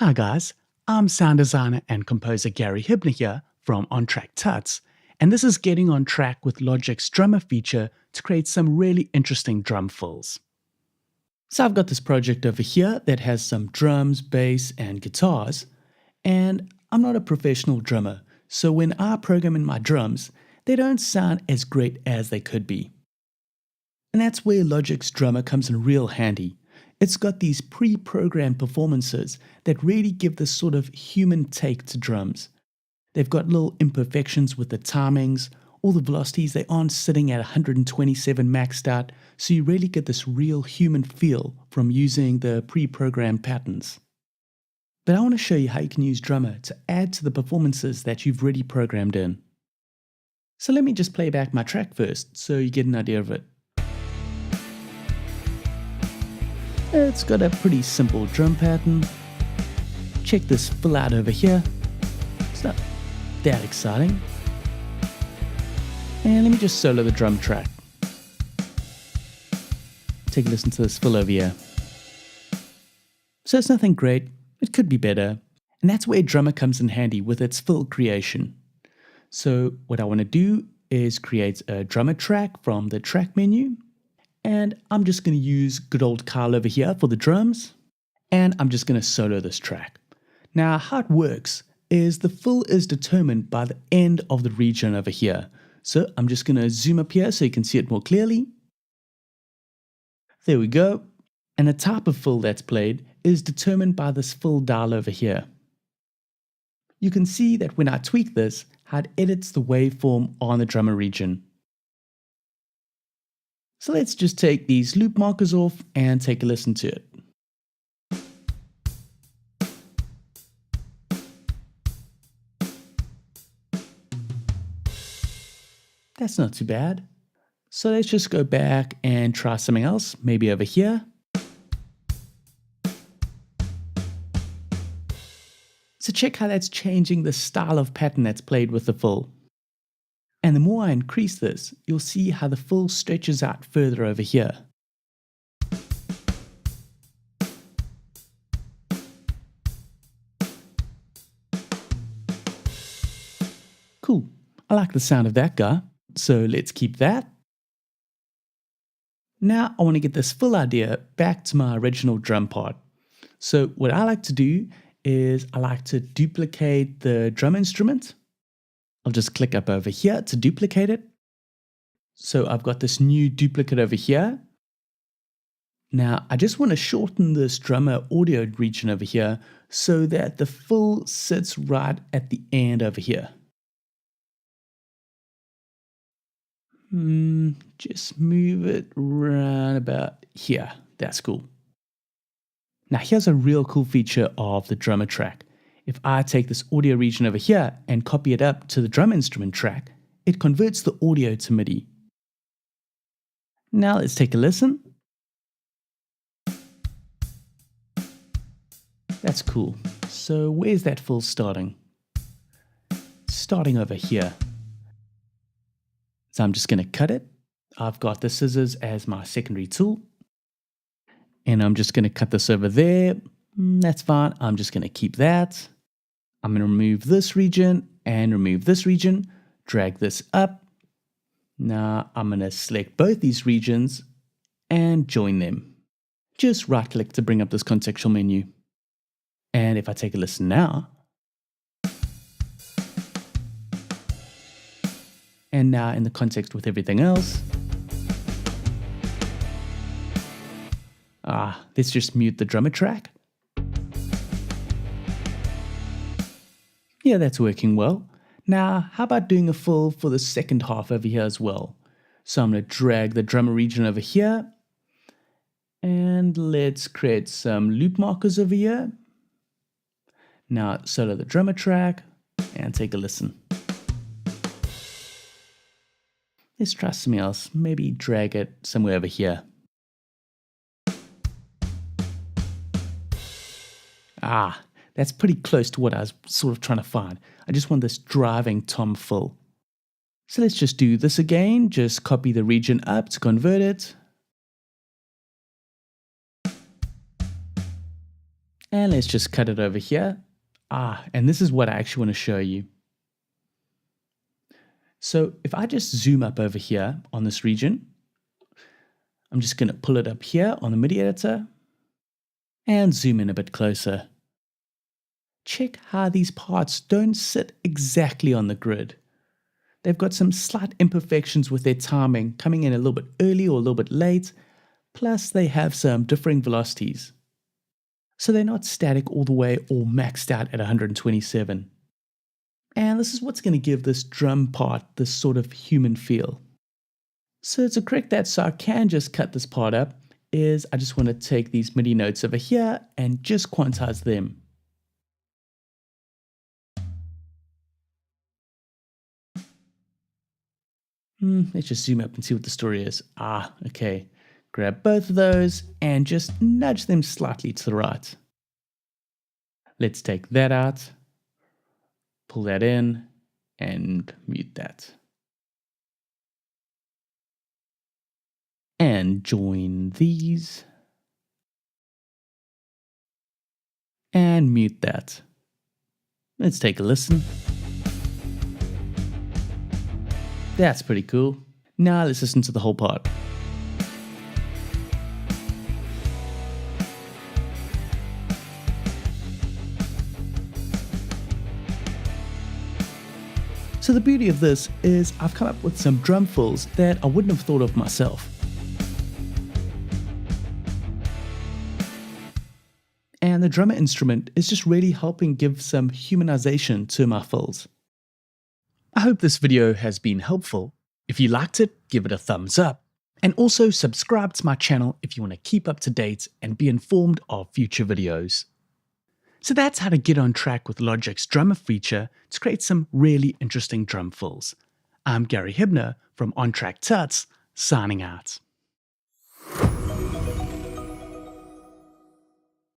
Hi guys, I'm sound designer and composer Gary Hibner here from Tuts, and this is getting on track with Logic's drummer feature to create some really interesting drum fills. So I've got this project over here that has some drums, bass, and guitars, and I'm not a professional drummer, so when I program in my drums, they don't sound as great as they could be. And that's where Logic's drummer comes in real handy. It's got these pre-programmed performances that really give this sort of human take to drums. They've got little imperfections with the timings, all the velocities, they aren't sitting at 127 maxed out, so you really get this real human feel from using the pre-programmed patterns. But I want to show you how you can use Drummer to add to the performances that you've already programmed in. So let me just play back my track first so you get an idea of it. It's got a pretty simple drum pattern. Check this fill out over here. It's not that exciting. And let me just solo the drum track. Take a listen to this fill over here. So it's nothing great, it could be better. And that's where Drummer comes in handy with its fill creation. So what I want to do is create a drummer track from the track menu. And I'm just going to use good old Carl over here for the drums. And I'm just going to solo this track. Now how it works is the fill is determined by the end of the region over here. So I'm just going to zoom up here so you can see it more clearly. There we go. And the type of fill that's played is determined by this fill dial over here. You can see that when I tweak this, how it edits the waveform on the drummer region. So let's just take these loop markers off and take a listen to it. That's not too bad. So let's just go back and try something else, maybe over here. So check how that's changing the style of pattern that's played with the fill. And the more I increase this, you'll see how the fill stretches out further over here. Cool, I like the sound of that guy, so let's keep that. Now I want to get this fill idea back to my original drum part. So what I like to do is I like to duplicate the drum instrument. I'll just click up over here to duplicate it. So I've got this new duplicate over here. Now I just want to shorten this drummer audio region over here so that the fill sits right at the end over here. Just move it right about here. That's cool. Now here's a real cool feature of the drummer track. If I take this audio region over here and copy it up to the drum instrument track, it converts the audio to MIDI. Now let's take a listen. That's cool. So where's that fill starting? Starting over here. So I'm just going to cut it. I've got the scissors as my secondary tool. And I'm just going to cut this over there. That's fine. I'm just going to keep that. I'm going to remove this region and remove this region. Drag this up. Now I'm going to select both these regions and join them. Just right click to bring up this contextual menu. And if I take a listen now, and now in the context with everything else, let's just mute the drummer track. Yeah, that's working well. Now, how about doing a fill for the second half over here as well? So I'm going to drag the drummer region over here. And let's create some loop markers over here. Now solo the drummer track and take a listen. Let's try something else. Maybe drag it somewhere over here. That's pretty close to what I was sort of trying to find. I just want this driving tom fill. So let's just do this again. Just copy the region up to convert it. And let's just cut it over here. And this is what I actually want to show you. So if I just zoom up over here on this region, I'm just going to pull it up here on the MIDI editor and zoom in a bit closer. Check how these parts don't sit exactly on the grid. They've got some slight imperfections with their timing, coming in a little bit early or a little bit late, plus they have some differing velocities. So they're not static all the way or maxed out at 127. And this is what's going to give this drum part this sort of human feel. So to correct that, so I can just cut this part up, is I just want to take these MIDI notes over here and just quantize them. Let's just zoom up and see what the story is. Okay. Grab both of those and just nudge them slightly to the right. Let's take that out, pull that in, and mute that. And join these. And mute that. Let's take a listen. That's pretty cool. Now let's listen to the whole part. So the beauty of this is I've come up with some drum fills that I wouldn't have thought of myself. And the drummer instrument is just really helping give some humanization to my fills. I hope this video has been helpful. If you liked it, give it a thumbs up. And also subscribe to my channel if you want to keep up to date and be informed of future videos. So that's how to get on track with Logic's drummer feature to create some really interesting drum fills. I'm Gary Hibner from Untitled Tuts, signing out.